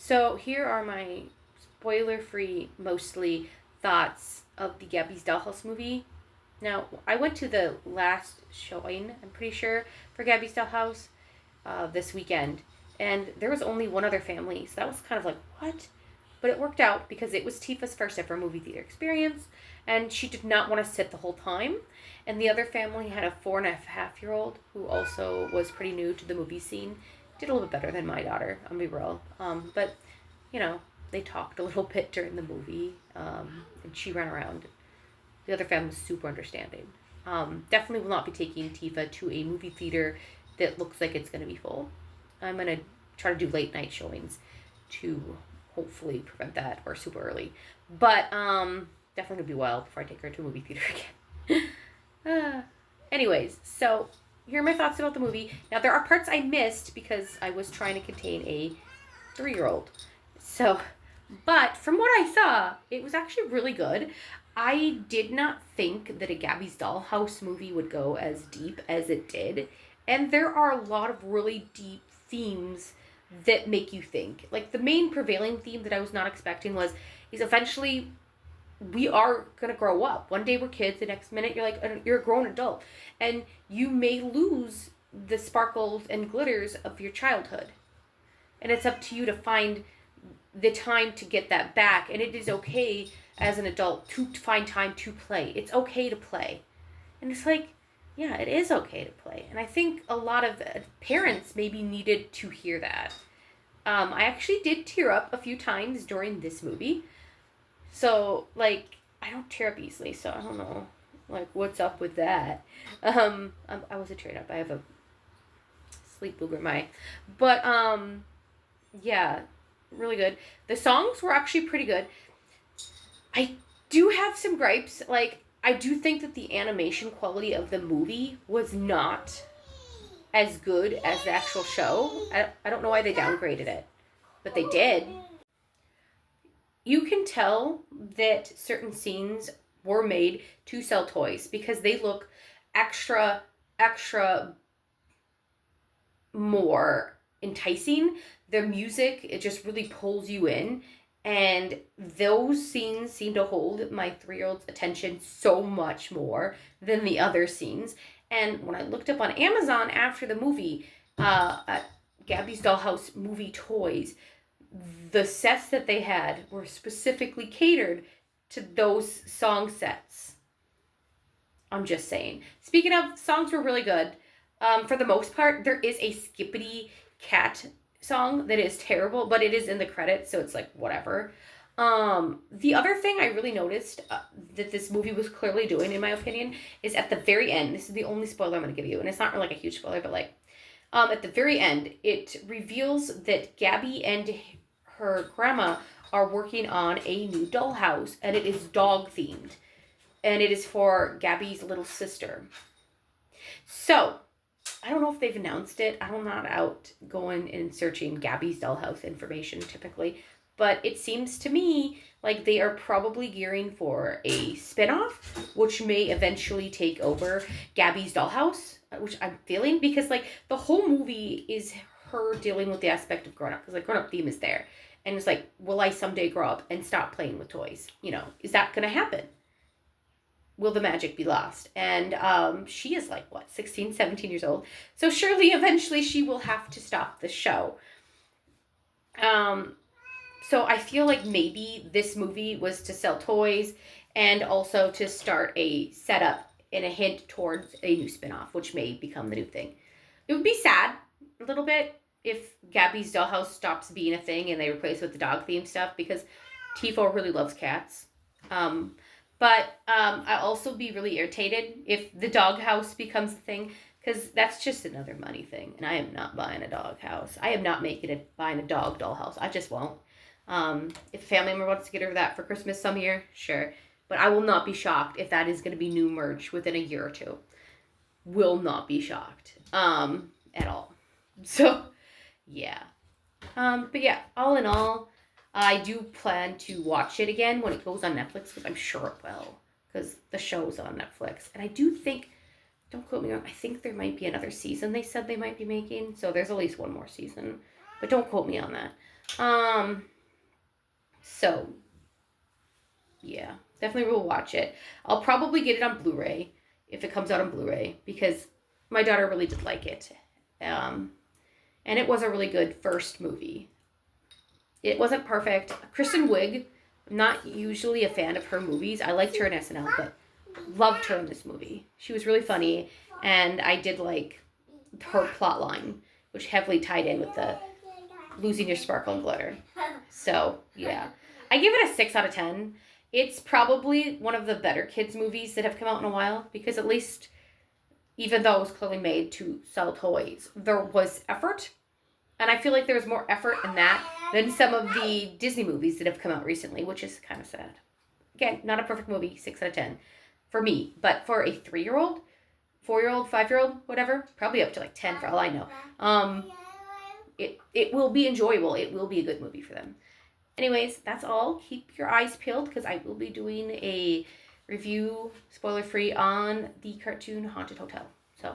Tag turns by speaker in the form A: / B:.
A: So here are my spoiler-free, mostly, thoughts of the Gabby's Dollhouse movie. Now, I went to the last showing, I'm pretty sure, for Gabby's Dollhouse this weekend. And there was only one other family, so that was kind of like, what? But it worked out because it was Tifa's first ever movie theater experience, and she did not want to sit the whole time. And the other family had a 4.5-year-old who also was pretty new to the movie scene. Did a little bit better than my daughter, I'll be real. But, you know, they talked a little bit during the movie, and she ran around. The other family was super understanding. Definitely will not be taking Tifa to a movie theater that looks like it's going to be full. I'm going to try to do late night showings to hopefully prevent that, or super early. But definitely going to be a while before I take her to a movie theater again. Anyways, so here are my thoughts about the movie. Now, there are parts I missed because I was trying to contain a 3-year-old. So, but from what I saw, it was actually really good. I did not think that a Gabby's Dollhouse movie would go as deep as it did. And there are a lot of really deep themes that make you think. Like, the main prevailing theme that I was not expecting is eventually we are going to grow up. One day we're kids, the next minute you're a grown adult. And you may lose the sparkles and glitters of your childhood. And it's up to you to find the time to get that back. And it is okay as an adult to find time to play. It's okay to play. And it's like, yeah, it is okay to play. And I think a lot of parents maybe needed to hear that. I actually did tear up a few times during this movie. So, like, I don't tear up easily, so I don't know, like, what's up with that. I wasn't tearing up. I have a sleep booger in my eye. But, yeah, really good. The songs were actually pretty good. I do have some gripes. Like, I do think that the animation quality of the movie was not as good as the actual show. I don't know why they downgraded it, but they did. You can tell that certain scenes were made to sell toys because they look extra more enticing. The music, it just really pulls you in. And those scenes seem to hold my 3-year-old's attention so much more than the other scenes. And when I looked up on Amazon after the movie, at Gabby's Dollhouse movie toys, the sets that they had were specifically catered to those song sets. I'm just saying. Speaking of, songs were really good. For the most part, there is a Skippity Cat song that is terrible, but it is in the credits, so it's like, whatever. The other thing I really noticed that this movie was clearly doing, in my opinion, is at the very end, this is the only spoiler I'm going to give you, and it's not really like a huge spoiler, but like, at the very end, it reveals that Gabby and her grandma are working on a new dollhouse, and it is dog themed, and it is for Gabby's little sister. So, I don't know if they've announced it. I'm not out going and searching Gabby's Dollhouse information typically, but it seems to me like they are probably gearing for a spinoff, which may eventually take over Gabby's Dollhouse, which I'm feeling, because like the whole movie is her dealing with the aspect of grown up, because like grown up theme is there. And it's like, will I someday grow up and stop playing with toys? You know, is that going to happen? Will the magic be lost? And she is like, 16, 17 years old. So surely eventually she will have to stop the show. So I feel like maybe this movie was to sell toys and also to start a setup and a hint towards a new spinoff, which may become the new thing. It would be sad a little bit if Gabby's Dollhouse stops being a thing and they replace it with the dog theme stuff, because Tifo really loves cats. But I'll also be really irritated if the doghouse becomes a thing, because that's just another money thing, and I am not buying a doghouse. I am not buying a dollhouse. I just won't. If a family member wants to get her that for Christmas some year, sure. But I will not be shocked if that is going to be new merch within a year or two. Will not be shocked at all. So, yeah. But yeah, all in all, I do plan to watch it again when it goes on Netflix, because I'm sure it will, because the show's on Netflix. And I do think, don't quote me wrong, I think there might be another season they said they might be making. So there's at least one more season. But don't quote me on that. So, yeah, definitely will watch it. I'll probably get it on Blu-ray if it comes out on Blu-ray because my daughter really did like it. Um, and it was a really good first movie. It wasn't perfect. Kristen Wiig, I'm not usually a fan of her movies. I liked her in SNL, but loved her in this movie. She was really funny, and I did like her plot line, which heavily tied in with the losing your sparkle and glitter. So, yeah. I give it a 6 out of 10. It's probably one of the better kids' movies that have come out in a while, because at least, even though it was clearly made to sell toys, there was effort. And I feel like there's more effort in that than some of the Disney movies that have come out recently, which is kind of sad. Again, not a perfect movie, 6 out of 10 for me. But for a 3-year-old, 4-year-old, 5-year-old, whatever, probably up to like 10 for all I know. It will be enjoyable. It will be a good movie for them. Anyways, that's all. Keep your eyes peeled because I will be doing a review, spoiler-free, on the cartoon Haunted Hotel. So